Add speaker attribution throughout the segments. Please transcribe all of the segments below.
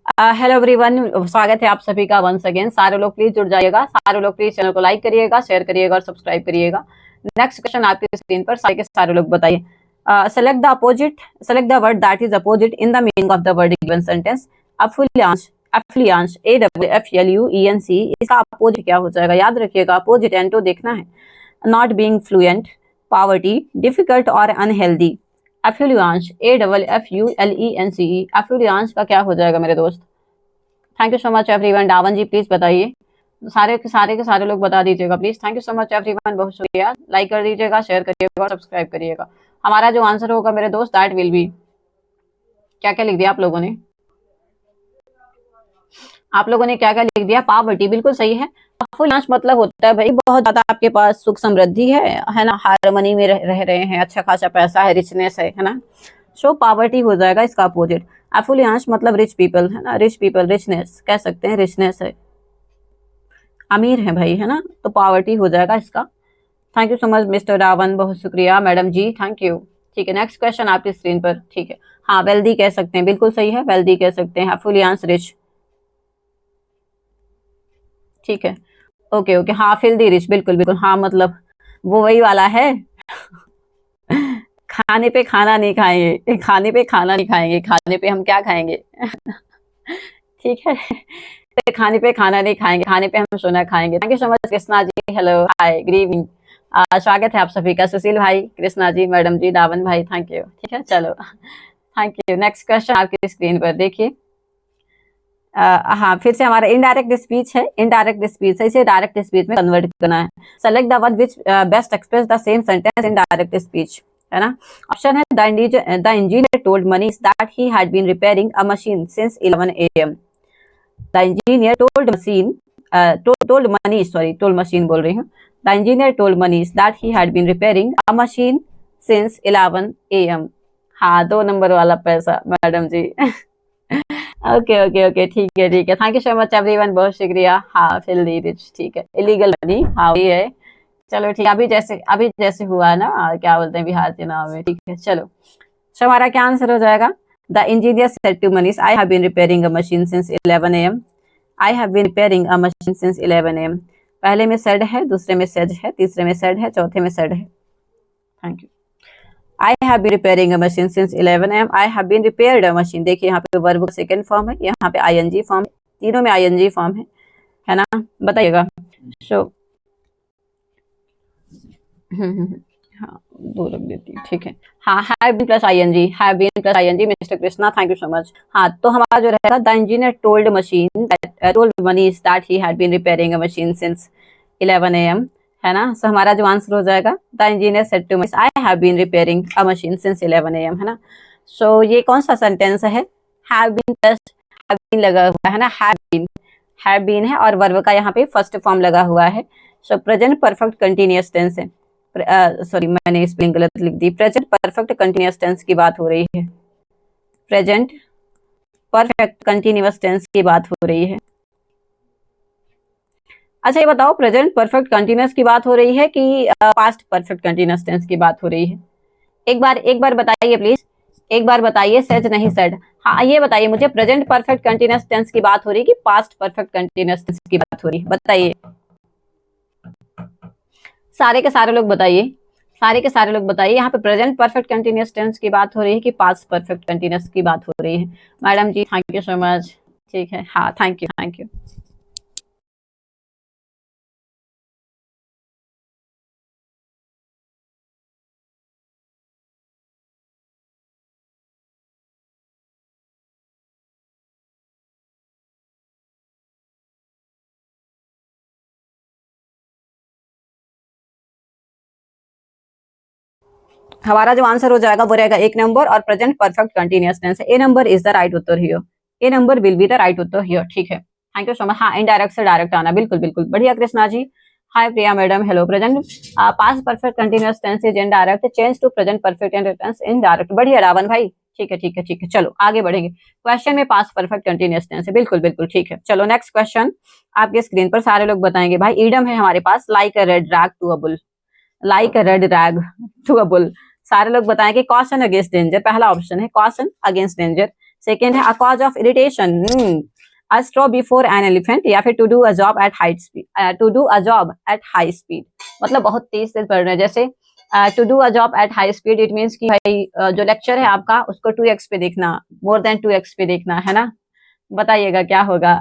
Speaker 1: Hello everyone, स्वागत है आप सभी का वंस अगेन। सारे लोग प्लीज जुड़ जाइएगा, सारे लोग प्लीज चैनल को लाइक करिएगा, शेयर करिएगा और सब्सक्राइब करिएगा। नेक्स्ट क्वेश्चन आपकी स्क्रीन पर सारे के सारे लोग बताइए। Select the word that is opposite in the meaning of the word given sentence. Affluence, affluence, AFFLUENC, इसका अपोजिट क्या हो जाएगा? याद रखिएगा, अपोजिट एंटो देखना है। Not being fluent, poverty, difficult और अनहेल्दी। एफ्लुएंस, AFFULENCE, एफ्लुएंस का क्या हो जाएगा मेरे दोस्त? Thank you so much everyone. Dawan ji please बताइए, सारे के सारे लोग बता दीजिएगा please. Thank you so much everyone, बहुत शुक्रिया। लाइक कर दीजिएगा, शेयर करिएगा और सब्सक्राइब करिएगा। हमारा जो आंसर होगा मेरे दोस्त, दैट विल बी, क्या क्या लिख दिया आप लोगों ने? आप लोगों ने क्या क्या लिख दिया? पावर्टी, बिल्कुल सही है। अफ्लुएंस मतलब होता है भाई बहुत ज्यादा आपके पास सुख समृद्धि है ना, हार्मनी में रह रहे हैं, अच्छा खासा पैसा है, रिचनेस है ना। सो पावर्टी हो जाएगा इसका अपोजिट। एफ्लुएंस मतलब रिच पीपल है ना, रिच पीपल, रिचनेस कह सकते हैं, रिचनेस है, अमीर है भाई, है ना। तो पावर्टी हो जाएगा इसका। Thank you so much mister Ravan, बहुत शुक्रिया। Madam ji thank you. ठीक है, नेक्स्ट क्वेश्चन आपकी स्क्रीन पर। ठीक है, हाँ वेल्दी कह सकते हैं, बिल्कुल सही है, वेल्दी कह सकते हैं। एफ्लुएंस रिच, ठीक है, ओके ओके, हाँ फिल्दी रिच, बिल्कुल बिल्कुल, हाँ मतलब वो वही वाला है। खाने पे खाना नहीं खाएंगे, खाने पे खाना नहीं खाएंगे, खाने पे हम क्या खाएंगे? ठीक है, तो खाने पे खाना नहीं खाएंगे, खाने पे हम सोना खाएंगे। Thank you so much Krishna ji, hello hi good evening, स्वागत है आप सभी का। सुशील भाई, कृष्णा जी, मैडम जी, दावन भाई, थैंक यू। ठीक है, चलो थैंक यू। नेक्स्ट क्वेश्चन आपकी स्क्रीन पर देखिए। हाँ फिर से हमारा इनडायरेक्ट स्पीच है, इनडायरेक्ट स्पीच है, इसे डायरेक्ट स्पीच में कन्वर्ट करना है। Select the one which best express the same sentence in direct speech, है ना। ऑप्शन है the engineer told Manish that he had been repairing a machine since 11 AM। The engineer told machine बोल रही हूँ। The engineer told Manish that he had been repairing a machine since 11 AM। हाँ 2 number वाला पैसा madam ji. Okay okay okay, ठीक है ठीक है, thank you so much everyone, बहुत शुक्रिया। हाँ फिल्दी रिच, ठीक है, इलीगल मनी, हाँ वही है। चलो ठीक है, अभी जैसे हुआ ना, क्या बोलते हैं बिहार के नाम में, ठीक है चलो। सो हमारा क्या आंसर हो जाएगा? The engineer said to Manish, I have been repairing a machine since 11 AM। I have been repairing a machine since 11 AM। पहले में सेड है, दूसरे में सेड है, तीसरे में सेड है, चौथे में सेड है। Thank you. I have been repairing a machine since 11 AM. I have been repaired a machine. देखिए यहाँ पे वर्ब सेकंड फॉर्म है, यहाँ पे ING फॉर्म है, तीनों में ING फॉर्म है ना। बताइएगा। सो हाँ 2 रख देती हूँ, ठीक है। हाँ have been plus ING, have been plus ING, mister Krishna thank you so much. हाँ तो हमारा जो रहेगा, the engineer told machine told Manish that he had been repairing a machine since 11 AM, है ना। सो हमारा जो आंसर हो जाएगा, the engineer said to Manish, I have been repairing a machine since 11 AM, है ना। सो ये कौन सा सेंटेंस है? Have been plus have been लगा हुआ है ना, हैव बीन है और वर्ब का यहाँ पे फर्स्ट फॉर्म लगा हुआ है। So present perfect continuous tense है। सॉरी मैंने स्पेलिंग गलत लिख दी। प्रेजेंट परफेक्ट कंटिन्यूअस टेंस की बात हो रही है, प्रेजेंट परफेक्ट कंटिन्यूअस टेंस की बात हो रही है। अच्छा ये बताओ, प्रेजेंट परफेक्ट कंटिन्यूअस की बात हो रही है कि पास्ट परफेक्ट कंटिन्यूअस टेंस की बात हो रही है? एक बार बताइए प्लीज, एक बार बताइए, सेज नहीं सेड। हाँ ये बताइए मुझे, प्रेजेंट परफेक्ट कंटिन्यूअस टेंस की बात हो रही है कि पास्ट परफेक्ट कंटिन्यूअस टेंस की बात हो रही है? बताइए, सारे के सारे लोग बताइए, सारे के सारे लोग बताइए, यहाँ पे प्रेजेंट परफेक्ट कंटिन्यूअस टेंस की बात हो रही है कि पास्ट परफेक्ट कंटिन्यूअस की बात हो रही है? Madam ji thank you so much, ठीक है, हाँ थैंक यू थैंक यू। हमारा जो आंसर हो जाएगा वो रहेगा 1 नंबर, और प्रेजेंट परफेक्ट कंटिन्यूअस टेंस है। A number is the right उत्तर here, A number will be the right उत्तर हियर, ठीक है। Thank you so much. हाँ इनडायरेक्ट से डायरेक्ट आना, बिल्कुल बिल्कुल, बढ़िया Krishna ji. Hi Priya madam, hello. Present past perfect continuous tense is indirect, change to present perfect tense indirect. बढ़िया रावण भाई, ठीक है ठीक है ठीक है, चलो आगे बढ़ेंगे। क्वेश्चन में पास्ट परफेक्ट कंटिन्यूअस टेंस है, बिल्कुल बिल्कुल, ठीक है। चलो नेक्स्ट क्वेश्चन आपके स्क्रीन पर सारे लोग बताएंगे। भाई ईडम है हमारे पास, like a red rag to a bull, like a red rag to a bull. सारे लोग बताएं कि कॉशन अगेंस्ट डेंजर, पहला ऑप्शन है कॉशन अगेंस्ट डेंजर। सेकेंड है a cause of irritation, a straw before an elephant, या फिर to do a job at high speed, to do a job at high speed, मतलब बहुत तेज से पढ़ रहे हैं। जैसे to do a job at high speed it means कि भाई जो लेक्चर है आपका उसको 2x पे देखना, more than 2x पे देखना है ना। बताइएगा क्या होगा।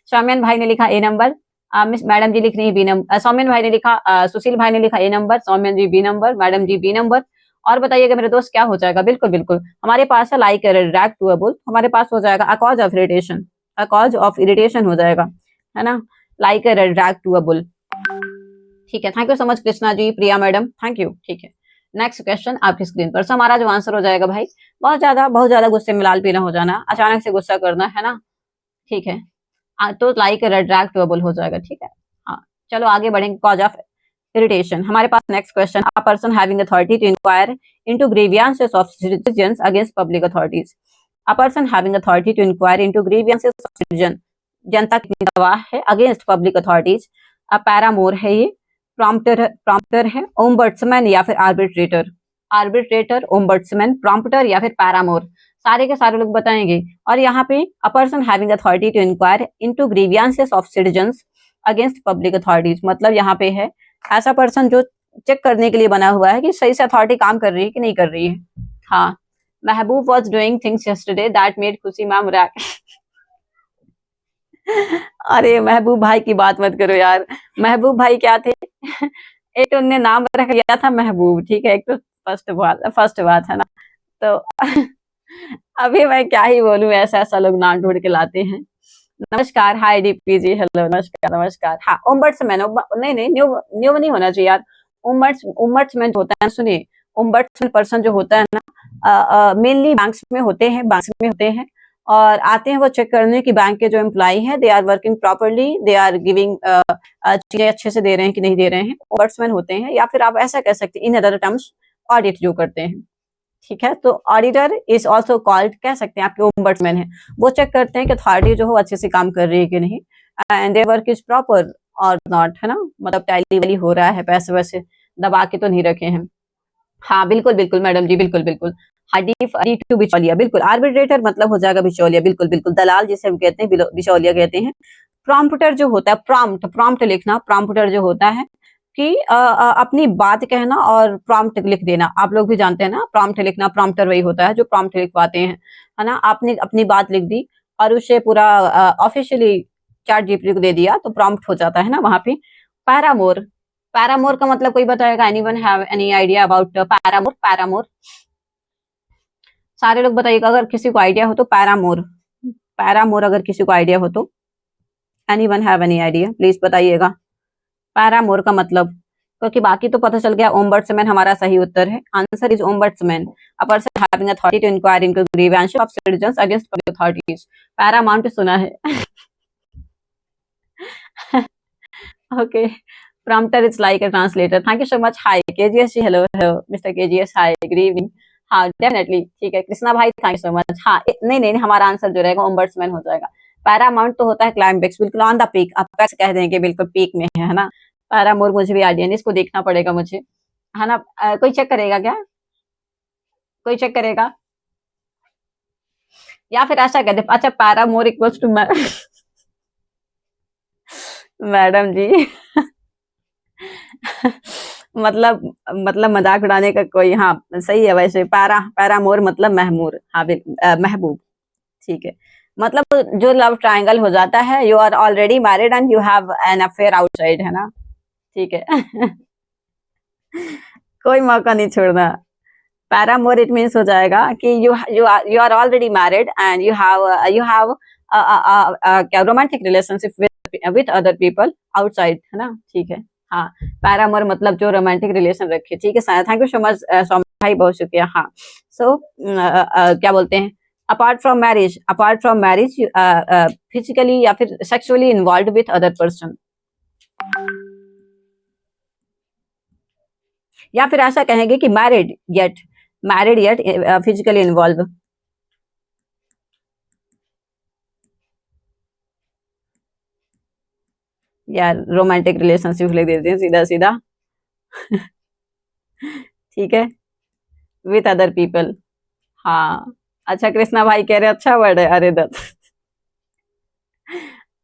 Speaker 1: सौम्यन भाई ने लिखा ए नंबर, मिस मैडम जी लिख रही है बी नंबर, सौम्यन भाई ने लिखा, सुशील भाई ने लिखा A number, Saumyan ji B number, madam ji B number. और बताइएगा मेरे दोस्त क्या हो जाएगा। बिल्कुल बिल्कुल हमारे पास है like react to a bull, हमारे पास हो जाएगा a cause of irritation, a cause of irritation हो जाएगा, है ना, like react to a bull. ठीक है, thank you so much Krishna ji, Priya madam, thank you. ठीक है, नेक्स्ट क्वेश्चन आपकी स्क्रीन पर। सो हमारा जो आंसर हो जाएगा भाई, बहुत ज्यादा गुस्से में लाल पीला हो जाना, अचानक से गुस्सा करना, है ना। ठीक है, तो लाइक रेट्रैक्टेबल हो जाएगा। ठीक है, हाँ चलो आगे बढ़ेंगे। कॉज ऑफ इरिटेशन हमारे पास next question, a person having authority to inquire into grievances of citizens against public authorities, a person having authority to inquire into grievances of citizen, जनता की गवाह है अगेंस्ट पब्लिक अथॉरिटीज, पैरामोर है ये, prompter है, ombudsman या फिर arbitrator, arbitrator, ombudsman, prompter या फिर पैरामोर, सारे के सारे लोग बताएंगे। और यहाँ पे a person having authority to inquire into grievances of citizens against public authorities, मतलब यहाँ पे है ऐसा पर्सन जो चेक करने के लिए बना हुआ है कि सही से अथॉरिटी काम कर रही है कि नहीं कर रही है। हाँ, महबूब was doing things yesterday that made खुशी मैम रैक। अरे महबूब भाई की बात मत करो यार, महबूब भाई क्या थे। एक तो उनने नाम रख दिया था महबूब, ठीक है, एक तो फर्स्ट बात है ना। तो अभी मैं क्या ही बोलूं, ऐसा ऐसा लोग नाम ढूंढ के लाते हैं। नमस्कार, हाय डीपी जी, हेलो, नमस्कार नमस्कार। हाँ, ओम्बड्समैन, नहीं नहीं, न्यू नहीं होना चाहिए यार। ओम्बड्समैन होता है, सुनिए, ओम्बड्समैन पर्सन जो होता है ना, मेनली बैंक्स में होते हैं और आते हैं वो चेक करने की बैंक के जो एम्प्लॉय हैं they are working properly, they are giving चीजें अच्छे से दे रहे हैं कि नहीं दे रहे हैं, ओम्बड्समैन होते हैं। या फिर आप ऐसा कह सकते हैं इन अदर टर्म्स ऑडिट जो करते हैं। ठीक है, तो ऑडिटर इज ऑल्सो कॉल्ड, कह सकते हैं आपके ओम्बड्समैन है, वो चेक करते हैं कि अथॉरिटी जो हो अच्छे से काम कर रही है कि नहीं, and their work is proper और नॉट, है ना, मतलब टैली वैली हो रहा है, पैसे वैसे दबा के तो नहीं रखे हैं। हाँ बिल्कुल बिल्कुल मैडम जी, बिल्कुल बिल्कुल। हडीफ टू बिचौलिया, बिल्कुल। आर्बिट्रेटर मतलब हो जाएगा बिचौलिया, बिल्कुल बिल्कुल, दलाल जिसे हम कहते हैं बिचौलिया कहते हैं। प्रॉम्प्टर जो होता है, प्रॉम्प्ट लिखना, प्रॉम्प्टर जो होता है कि अपनी बात कहना और प्रॉम्प्ट लिख देना, आप लोग भी जानते हैं ना, प्रॉम्प्ट लिखना, प्रॉम्प्टर वही होता है जो प्रॉम्प्ट लिखवाते हैं, है ना। आपने अपनी बात लिख दी और उसे पूरा ऑफिशियली चैट जीपीटी को दे दिया तो प्रॉम्प्ट हो जाता है ना वहां पे। पैरामोर, पैरामोर का मतलब कोई बताएगा, anyone have any idea about paramour? Paramour सारे लोग बताइएगा अगर किसी को आइडिया हो तो। पैरामोर, पैरामोर अगर किसी को आइडिया हो तो, anyone have any idea, please बताइएगा पैरामोर का मतलब। क्योंकि बाकी तो पता चल गया, ओम्बड्समैन हमारा सही उत्तर है। Answer is ombudsman, a person having authority to inquire into grievances of citizens against public authorities. Paramount सुना है। Okay, prompter is like a translator, thank you so much. Hi KGS ji, hello hello mister KGS, hi, good evening. हाँ definitely, ठीक है कृष्णा भाई, thank you so much. हाँ नहीं नहीं, हमारा आंसर जो रहेगा ओम्बड्समैन हो जाएगा। पैरामाउंट तो होता है क्लाइमेक्स, बिल्कुल ऑन द पीक, आप कह देंगे बिल्कुल पीक में है ना। पैरामोर मुझे भी आइडिया नहीं, इसको देखना पड़ेगा मुझे, है ना। कोई चेक करेगा क्या, कोई चेक करेगा या फिर ऐसा कहते, अच्छा पैरामोर इक्वल्स टू मैडम जी। मतलब मजाक उड़ाने का कोई, हाँ सही है वैसे। पैरामोर मतलब महमूर, हाँ महबूब, ठीक है। मतलब जो लव ट्रायंगल हो जाता है, you are already married and you have an affair outside, है ना, ठीक है। कोई मौका नहीं छोड़ना। पैरामोर इट मीन्स हो जाएगा कि you are already married and you have क्या romantic relationship with other people outside, है ना, ठीक है। हाँ, पैरामोर मतलब जो रोमांटिक रिलेशन रखे, ठीक है। थैंक यू सो मच सौम्य भाई, बहुत शुक्रिया। हाँ, सो क्या बोलते हैं, अपार्ट फ्रॉम मैरिज फिजिकली या फिर sexually involve with other person, या फिर ऐसा कहेंगे कि मैरिड येट फिजिकली इन्वॉल्व। यार रोमांटिक रिलेशनशिप लिख देते हैं सीधा सीधा। ठीक है, विथ अदर पीपल, हाँ अच्छा कृष्णा भाई कह रहे अच्छा वर्ड है, अरे दत्त।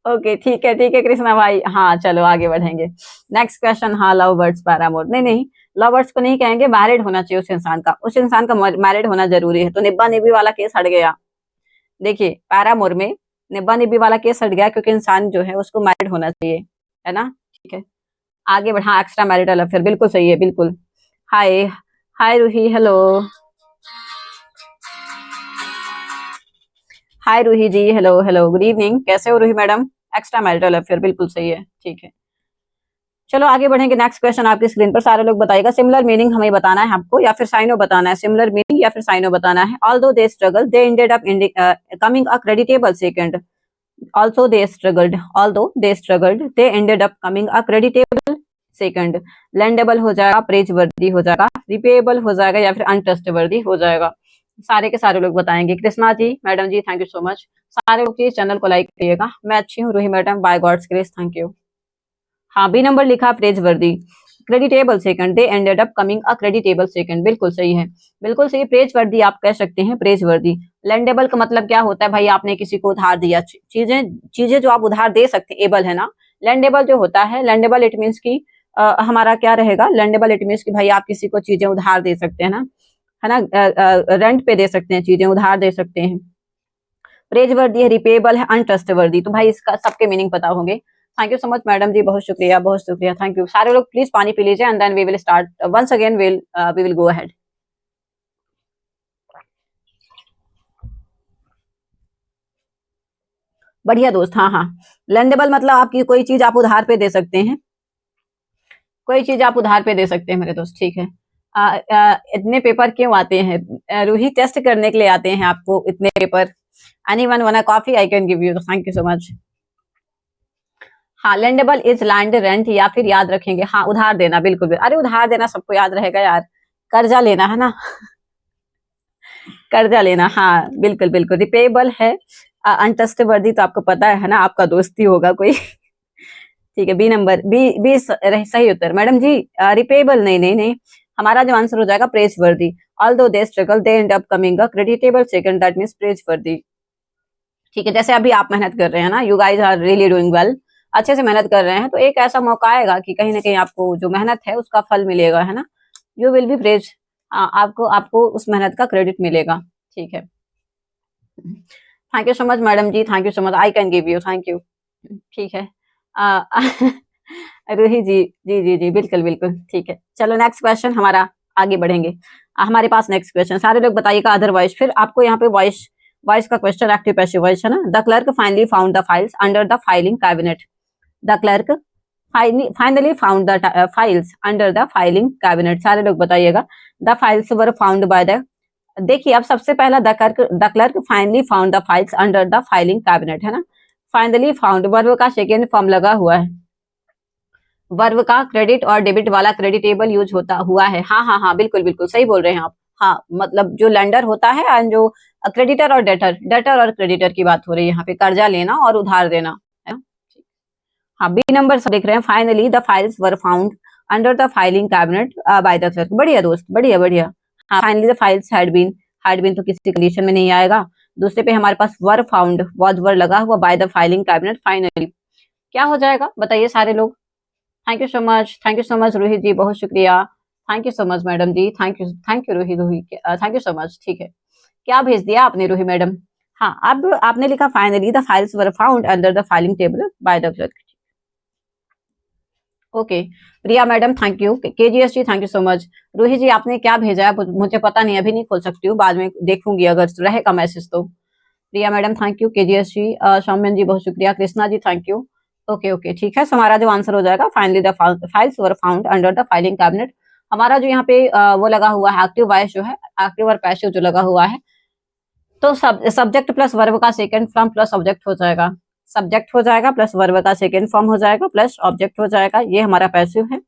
Speaker 1: ओके ठीक है कृष्णा भाई, हाँ चलो आगे बढ़ेंगे। नेक्स्ट क्वेश्चन, हाँ लव बर्ड्स पैरामोर, नहीं नहीं लव बर्ड्स को नहीं कहेंगे, मैरिड होना चाहिए उस इंसान का मैरिड होना जरूरी है। तो निब्बा निब्बी वाला केस हट गया। देखिए पैरामोर में निब्बा निब्बी वाला केस हट गया, क्योंकि इंसान जो है उसको मैरिड होना चाहिए, है ना। ठीक है आगे बढ़ा, एक्स्ट्रा मैरिटल अफेयर बिल्कुल सही है बिल्कुल। Hi, hi Roohi, hello, hi Roohi ji, hello hello, good evening, कैसे हो Roohi madam. Extra marital affair बिल्कुल सही है, ठीक है। चलो आगे बढ़ेंगे, नेक्स्ट क्वेश्चन आपकी स्क्रीन पर सारे लोग बताइएगा। सिमिलर मीनिंग हमें बताना है आपको, या फिर साइनो बताना है, सिमिलर मीनिंग या फिर साइनो बताना है। Although they struggle they ended up coming a creditable second, also they struggled although they struggled they ended up coming a creditable second। lendable हो जाएगा, praiseworthy हो जाएगा, repayable हो जाएगा, या फिर untrustworthy हो जाएगा। सारे के सारे लोग बताएंगे। Krishna ji, madam ji, thank you so much. सारे लोग प्लीज चैनल को लाइक करिएगा। मैं अच्छी हूँ Roohi madam, by God's grace, thank you. हाँ बी नंबर लिखा, praiseworthy. Creditable second, they ended up coming a creditable second, बिल्कुल सही है, बिल्कुल सही। प्रेजवर्दी आप कह सकते हैं, प्रेजवर्दी। लेंडेबल का मतलब क्या होता है भाई, आपने किसी को उधार दिया, चीजें चीजें जो आप उधार दे सकते हैं, एबल है ना। लेंडेबल जो होता है, लेंडेबल इट मीन्स की हमारा क्या रहेगा, लेंडेबल इट मीन्स की भाई आप किसी को चीजें उधार दे सकते हैं ना, है ना, रेंट पे दे सकते हैं, चीजें उधार दे सकते हैं। प्रेजवर्दी है, रिपेबल है, अनट्रस्टवर्दी। तो भाई इसका सबके मीनिंग पता होंगे। Thank you so much madam ji, बहुत शुक्रिया, थैंक यू। सारे लोग प्लीज पानी पी लीजिए and then we will start once again, we will go ahead. बढ़िया दोस्त, हाँ हाँ। लेंडेबल मतलब आपकी कोई चीज आप उधार पे दे सकते हैं, कोई चीज आप उधार पे दे सकते हैं मेरे दोस्त, ठीक है। इतने पेपर क्यों आते हैं, रूही टेस्ट करने के लिए आते हैं आपको इतने paper. Anyone want a coffee, I can give you, thank you so much. हाँ लेंडेबल इज लैंड रेंट, या फिर याद रखेंगे, हाँ उधार देना, बिल्कुल बिल्कुल। अरे उधार देना सबको याद रहेगा यार, कर्जा लेना है ना। कर्जा लेना, हाँ बिल्कुल बिल्कुल। रिपेबल है, अनट्रस्टवर्दी तो आपको पता है ना, आपका दोस्ती होगा कोई। ठीक है, बी नंबर, बी सही उत्तर मैडम जी। रिपेबल नहीं नहीं नहीं, हमारा जो आंसर हो जाएगा प्रेजवर्दी। Although they struggle they and up coming a creditable second, that means प्रेजवर्दी। ठीक है, जैसे अभी आप मेहनत कर रहे हैं ना, you guys are really doing well, अच्छे से मेहनत कर रहे हैं, तो एक ऐसा मौका आएगा कि कहीं ना कहीं आपको जो मेहनत है उसका फल मिलेगा, है ना। यू विल बी प्रेज, आपको आपको उस मेहनत का क्रेडिट मिलेगा, ठीक है। Thank you so much madam ji, thank you so much, I can give you, thank you. ठीक है। अ, रूही जी, जी जी जी बिल्कुल बिल्कुल, ठीक है। चलो नेक्स्ट क्वेश्चन हमारा, आगे बढ़ेंगे। हमारे पास नेक्स्ट क्वेश्चन, सारे लोग बताइएगा अदरवाइज, फिर आपको यहाँ पे वॉइस वॉइस का क्वेश्चन, एक्टिव पैसिव वॉइस है ना। The clerk finally found the files under the filing cabinet, the clerk finally found the files under the filing cabinet, सारे लोग बताइएगा। The files were found by the, देखिए अब सबसे पहला the clerk finally found the files under the filing cabinet, है ना। Finally found verb का सेकेंड फॉर्म लगा हुआ है, वर्ब का क्रेडिट और डेबिट वाला क्रेडिटेबल यूज होता हुआ है, हाँ हाँ हाँ बिल्कुल बिल्कुल सही बोल रहे हैं आप। हाँ मतलब जो लेंडर होता है एंड जो क्रेडिटर और डेटर, डेटर और क्रेडिटर की बात हो रही है यहाँ पे, कर्जा लेना और उधार देना, है ना? हाँ बी नंबर से देख रहे हैं, finally the files were found under the filing cabinet by the clerk, बढ़िया दोस्त, बढ़िया बढ़िया। हाँ finally the files had been तो किसी कंडीशन में नहीं आएगा। दूसरे पे हमारे पास वर फाउंड, वॉज वर लगा हुआ, by the filing cabinet, finally क्या हो जाएगा बताइए सारे लोग। Thank you so much Ruhi ji, बहुत शुक्रिया। Thank you so much madam ji, thank you Ruhi, Ruhi thank you so much, ठीक है। क्या भेज दिया आपने रूही मैडम। हाँ अब आपने लिखा finally the files were found under the filing table by the clerk. Okay Priya madam, thank you. KGS ji, thank you so much. Ruhi ji आपने क्या भेजा है मुझे पता नहीं, अभी नहीं खोल सकती हूँ, बाद में देखूंगी अगर रहेगा मैसेज तो। प्रिया मैडम थैंक यू, केजीएस जी, सौम्यन जी बहुत शुक्रिया, Krishna ji thank you. Okay okay ठीक है, सो हमारा जो आंसर हो जाएगा finally the files were found under the filing cabinet. हमारा जो यहाँ पे वो लगा हुआ है एक्टिव वॉइस जो है, एक्टिव और पैसिव जो लगा हुआ है, तो सब्जेक्ट प्लस वर्ब का सेकंड फॉर्म प्लस ऑब्जेक्ट हो जाएगा, सब्जेक्ट हो जाएगा प्लस वर्ब का सेकंड फॉर्म हो जाएगा प्लस ऑब्जेक्ट हो जाएगा, ये हमारा पैसिव है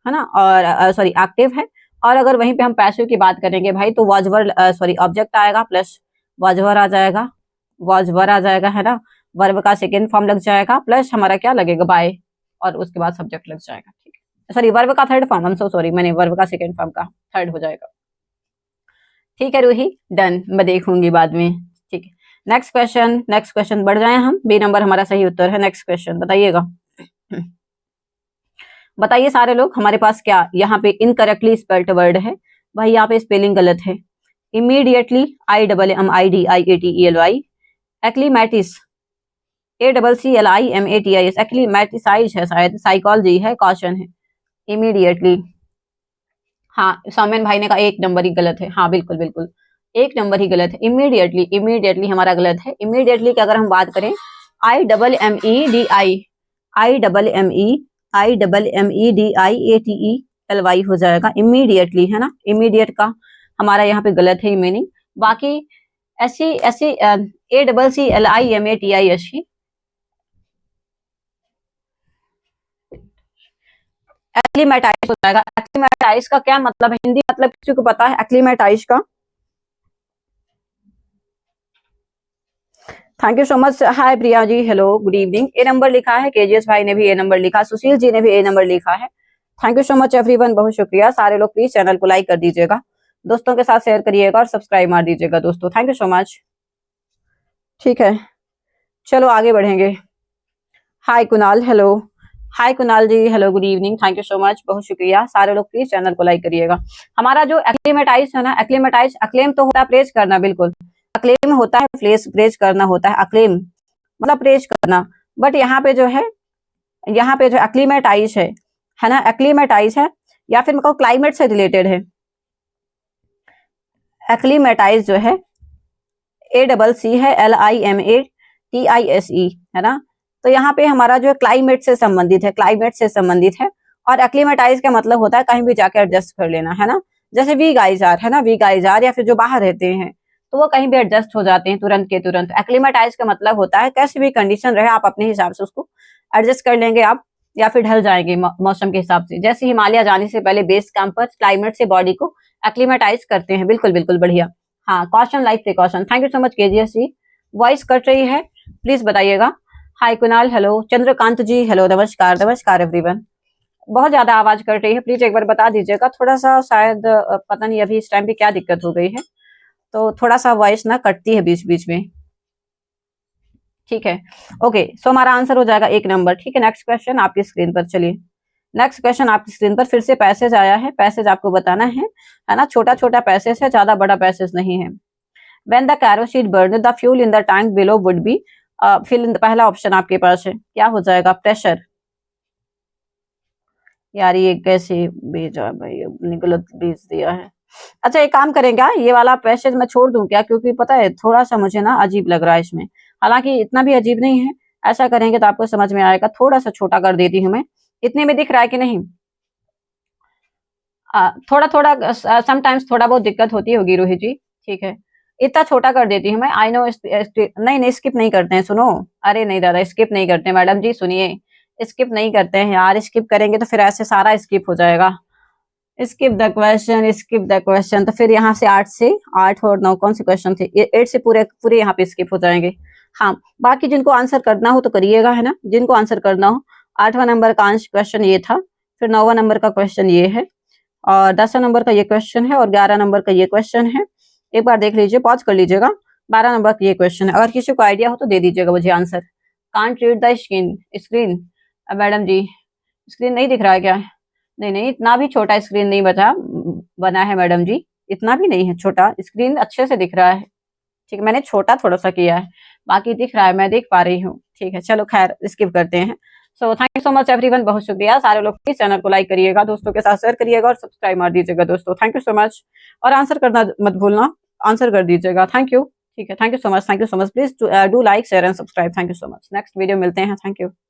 Speaker 1: ना, और सॉरी एक्टिव है। और अगर वहीं पे हम पैसिव की बात करेंगे भाई, तो वॉजवर सॉरी ऑब्जेक्ट आएगा प्लस वॉजवर आ जाएगा, वॉजवर आ जाएगा, है ना। वर्ब का सेकंड फॉर्म लग जाएगा प्लस हमारा क्या लगेगा, बाय, और उसके बाद सब्जेक्ट लग जाएगा, ठीक है। सॉरी वर्ब का थर्ड फॉर्म, हम सो सॉरी, मैंने वर्ब का सेकंड फॉर्म का थर्ड हो जाएगा। ठीक है रूही, डन, मैं देखूंगी बाद में। ठीक है, नेक्स्ट क्वेश्चन बढ़ जाए हम। बी नंबर हमारा सही उत्तर है। नेक्स्ट क्वेश्चन बताइएगा। बताइए सारे लोग, हमारे पास क्या यहाँ पे इनकरेक्टली स्पेल्ड वर्ड है भाई, यहाँ पे स्पेलिंग गलत है। इमीडिएटली, IMMIDIATELY, एक्लीमेटिस, ACCLIMATIS, एक्लीमेटिसाइज है शायद, साइकोलॉजी है, कॉशन है। इमीडिएटली, हाँ सौमेन भाई ने कहा एक नंबर ही गलत है। हाँ बिल्कुल बिल्कुल, एक नंबर ही गलत है। इमीडिएटली हमारा गलत है। इमीडिएटली की अगर हम बात करें, IMMEDI, IMMEDIATELY हो जाएगा इमीडिएटली, है ना। इमीडिएट का हमारा यहाँ पे गलत है मीनिंग। बाकी ऐसी ऐसी ACCLIMATIS, एक्लीमेटाइज हो जाएगा। एक्लीमेटाइज का क्या मतलब है, हिंदी मतलब किसी को पता है एक्लीमेटाइज का? Thank you so much. Hi Priya ji, hello good evening. A number लिखा है, केजीएस भाई ने भी ए नंबर लिखा, सुशील जी ने भी ए नंबर लिखा है। Thank you so much everyone, बहुत शुक्रिया। सारे लोग प्लीज चैनल को लाइक कर दीजिएगा, दोस्तों के साथ शेयर करिएगा और सब्सक्राइब मार दीजिएगा दोस्तों। Thank you so much. ठीक है, चलो आगे बढ़ेंगे। Hi Kunal, hello. Hi Kunal ji, hello good evening, thank you so much, बहुत शुक्रिया। सारे लोग प्लीज चैनल को लाइक करिएगा। हमारा जो एक्लेमेटाइज है ना, एक्लेमेटाइज, अक्लेम तो होता है प्रेज करना, बिल्कुल अक्लेम होता है, प्रेज करना होता है, अक्लेम मतलब प्रेज करना। बट यहाँ पे जो है, यहाँ पे जो एक्लीमेटाइज है ना, एक्लीमेटाइज है या फिर मतलब क्लाइमेट से रिलेटेड है। एक्लीमेटाइज जो है ACC है, LIMATISE, है ना। तो यहाँ पे हमारा जो है क्लाइमेट से संबंधित है, क्लाइमेट से संबंधित है। और एक्लीमेटाइज का मतलब होता है कहीं भी जाकर एडजस्ट कर लेना, है ना। जैसे वी गाइज आर, है ना, वी गाइज आर, या फिर जो बाहर रहते हैं तो वो कहीं भी एडजस्ट हो जाते हैं तुरंत के तुरंत। एक्लीमेटाइज का मतलब होता है कैसी भी कंडीशन रहे आप अपने हिसाब से उसको एडजस्ट कर लेंगे आप, या फिर ढल जाएंगे मौसम के हिसाब से। जैसे हिमालय जाने से पहले बेस कैंप पर क्लाइमेट से बॉडी को एक्लीमेटाइज करते हैं। बिल्कुल बिल्कुल बढ़िया। हाँ, caution life precaution. Thank you so much KGS ji. Voice cut रही है, प्लीज बताइएगा। Hi Kunal, hello. Chandrakant ji, hello, नमस्कार नमस्कार एवरीवन। बहुत ज्यादा आवाज कट रही है, प्लीज एक बार बता दीजिएगा। थोड़ा सा शायद पता नहीं अभी इस टाइम पे क्या दिक्कत हो गई है, तो थोड़ा सा वॉइस ना कटती है बीच बीच में। ठीक है, ओके। सो हमारा आंसर हो जाएगा एक नंबर। ठीक है, नेक्स्ट क्वेश्चन आपकी स्क्रीन पर, चलिए नेक्स्ट क्वेश्चन आपकी स्क्रीन पर फिर से पैसेज आया है। पैसेज आपको बताना है ना। छोटा छोटा पैसेज है, ज्यादा बड़ा पैसेज नहीं है। When the kerosene burned, the fuel in the tank below would be, fill in the, पहला ऑप्शन आपके पास है, क्या हो जाएगा? प्रेशर। यार ये कैसे भेजा भाई, अपने गलत भेज दिया है। अच्छा एक काम करें क्या, ये वाला पैसेज मैं छोड़ दूं क्या, क्योंकि पता है थोड़ा सा मुझे ना अजीब लग रहा है इसमें। हालांकि इतना भी अजीब नहीं है। ऐसा करेंगे तो आपको समझ में आएगा। थोड़ा सा छोटा कर देती हूँ मैं। इतने में दिख रहा है कि नहीं? थोड़ा थोड़ा समटाइम्स थोड़ा बहुत दिक्कत होती होगी रोहित जी। ठीक है, इतना छोटा कर देती हूँ मैं। I know. नहीं नहीं, स्किप नहीं करते हैं, सुनो। अरे नहीं दादा, स्किप नहीं करते मैडम जी, सुनिए। स्किप नहीं करते हैं यार, स्किप करेंगे तो फिर ऐसे सारा स्किप हो जाएगा। Skip the question, skip the question, तो फिर यहाँ से 8 और 9 कौन से क्वेश्चन थे? 8 से पूरे पूरे यहाँ पे स्किप हो जाएंगे। हाँ, बाकी जिनको आंसर करना हो तो करिएगा, है ना, जिनको आंसर करना हो। 8वां नंबर का क्वेश्चन ये था, फिर 9वां नंबर का क्वेश्चन ये है, और 10वां नंबर का ये क्वेश्चन है, और 11 नंबर का ये क्वेश्चन है। एक बार देख लीजिए, पॉज कर लीजिएगा। 12 नंबर का ये क्वेश्चन है। अगर किसी को आइडिया हो तो दे दीजिएगा मुझे answer. Can't read the screen. Madam जी, स्क्रीन नहीं दिख रहा है क्या? नहीं नहीं, इतना भी छोटा स्क्रीन नहीं बना है मैडम जी, इतना भी नहीं है छोटा स्क्रीन, अच्छे से दिख रहा है। ठीक है, मैंने छोटा थोड़ा सा किया है, बाकी दिख रहा है, मैं देख पा रही हूँ। ठीक है, चलो खैर स्किप करते हैं। So thank you so much everyone, बहुत शुक्रिया। सारे लोग प्लीज चैनल को लाइक करिएगा, दोस्तों के साथ शेयर करिएगा और सब्सक्राइब मार दीजिएगा दोस्तों। Thank you so much. और आंसर करना मत भूलना, आंसर कर दीजिएगा। Thank you. ठीक है, thank you so much, thank you so much. Please do like, share and subscribe. Thank you so much. Next video मिलते हैं। Thank you.